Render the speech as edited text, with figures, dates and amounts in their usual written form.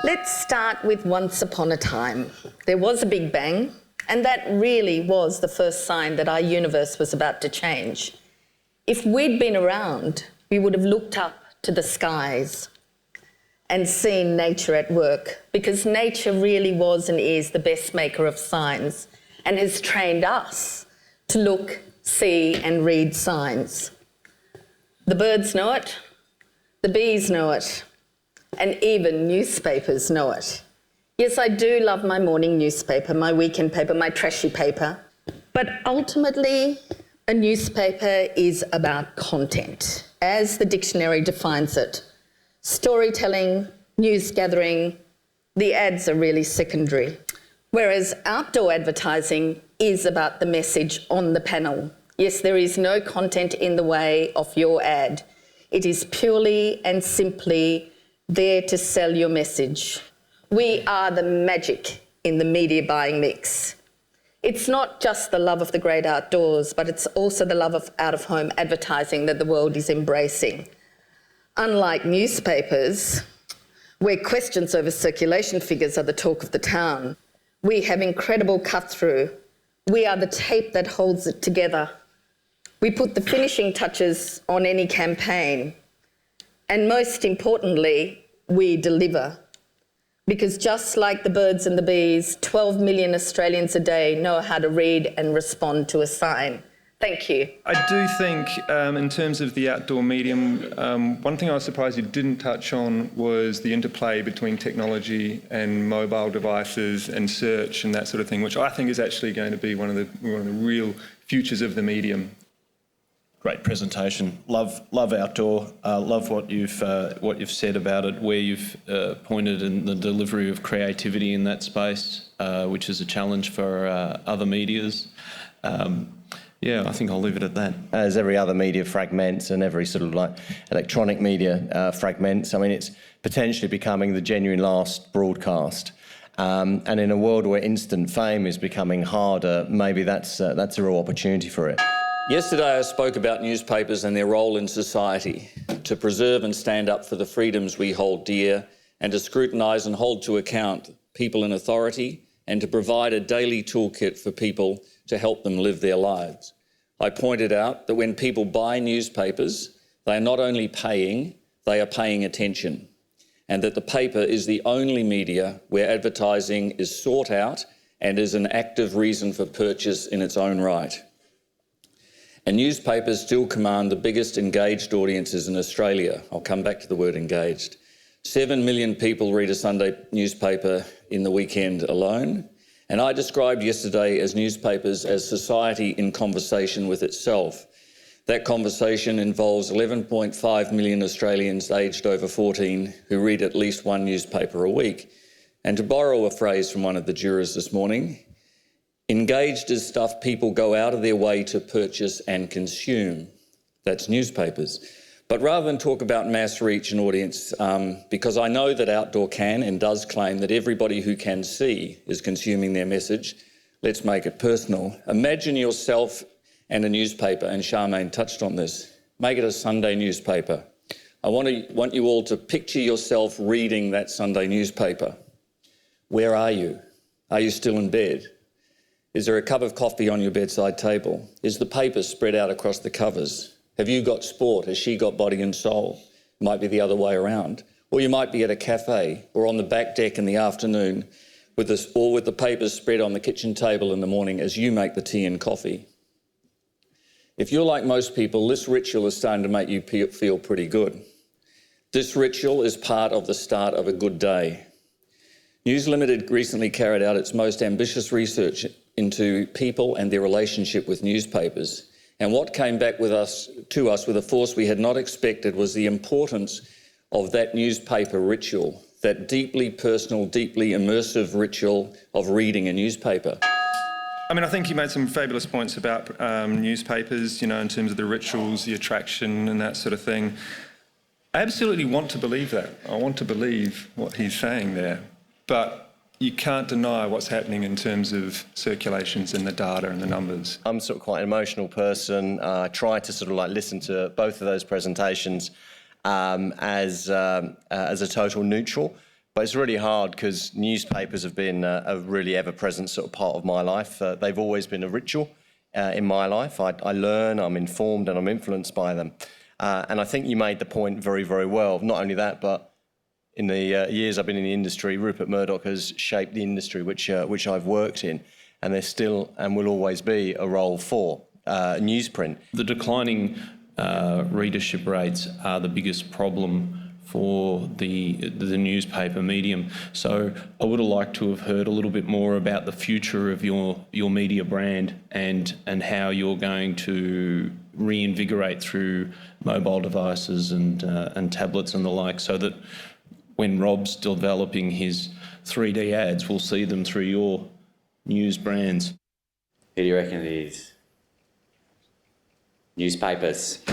Let's start with once upon a time. There was a big bang, and that really was the first sign that our universe was about to change. If we'd been around, we would have looked up to the skies and seen nature at work, because nature really was and is the best maker of signs and has trained us to look, see and read signs. The birds know it, the bees know it, and even newspapers know it. Yes, I do love my morning newspaper, my weekend paper, my trashy paper, but ultimately a newspaper is about content, as the dictionary defines it. Storytelling, news gathering, the ads are really secondary. Whereas outdoor advertising is about the message on the panel. Yes, there is no content in the way of your ad. It is purely and simply there to sell your message. We are the magic in the media buying mix. It's not just the love of the great outdoors, but it's also the love of out-of-home advertising that the world is embracing. Unlike newspapers, where questions over circulation figures are the talk of the town, we have incredible cut-through. We are the tape that holds it together. We put the finishing touches on any campaign. And most importantly, we deliver. Because just like the birds and the bees, 12 million Australians a day know how to read and respond to a sign. Thank you. I do think, in terms of the outdoor medium, one thing I was surprised you didn't touch on was the interplay between technology and mobile devices and search and that sort of thing, which I think is actually going to be one of the real futures of the medium. Great presentation. Love outdoor. Love what you've said about it, where you've pointed in the delivery of creativity in that space, which is a challenge for other medias. Yeah, I think I'll leave it at that. As every other media fragments and every sort of like electronic media fragments, I mean, it's potentially becoming the genuine last broadcast. And in a world where instant fame is becoming harder, maybe that's a real opportunity for it. Yesterday I spoke about newspapers and their role in society, to preserve and stand up for the freedoms we hold dear, and to scrutinise and hold to account people in authority, and to provide a daily toolkit for people to help them live their lives. I pointed out that when people buy newspapers, they are not only paying, they are paying attention, and that the paper is the only media where advertising is sought out and is an active reason for purchase in its own right. And newspapers still command the biggest engaged audiences in Australia. I'll come back to the word engaged. 7 million people read a Sunday newspaper in the weekend alone. And I described yesterday as newspapers as society in conversation with itself. That conversation involves 11.5 million Australians aged over 14 who read at least one newspaper a week. And to borrow a phrase from one of the jurors this morning, engaged is stuff people go out of their way to purchase and consume. That's newspapers. But rather than talk about mass reach and audience, because I know that outdoor can and does claim that everybody who can see is consuming their message, let's make it personal. Imagine yourself and a newspaper, and Charmaine touched on this. Make it a Sunday newspaper. I want you all to picture yourself reading that Sunday newspaper. Where are you? Are you still in bed? Is there a cup of coffee on your bedside table? Is the paper spread out across the covers? Have you got sport? Has she got body and soul? Might be the other way around. Or you might be at a cafe or on the back deck in the afternoon with the papers spread on the kitchen table in the morning as you make the tea and coffee. If you're like most people, this ritual is starting to make you feel pretty good. This ritual is part of the start of a good day. News Limited recently carried out its most ambitious research into people and their relationship with newspapers. And what came back to us with a force we had not expected was the importance of that newspaper ritual, that deeply personal, deeply immersive ritual of reading a newspaper. I mean, I think you made some fabulous points about newspapers, you know, in terms of the rituals, the attraction and that sort of thing. I absolutely want to believe that. I want to believe what he's saying there. But you can't deny what's happening in terms of circulations and the data and the numbers. I'm sort of quite an emotional person. I try to sort of like listen to both of those presentations as a total neutral. But it's really hard because newspapers have been a really ever-present sort of part of my life. They've always been a ritual in my life. I learn, I'm informed, and I'm influenced by them. And I think you made the point very, very well. Not only that, but in the years I've been in the industry, Rupert Murdoch has shaped the industry which I've worked in, and there's still and will always be a role for newsprint. The declining readership rates are the biggest problem for the newspaper medium. So I would have liked to have heard a little bit more about the future of your media brand and how you're going to reinvigorate through mobile devices and tablets and the like, so that when Rob's developing his 3D ads, we'll see them through your news brands. Who do you reckon it is? Newspapers.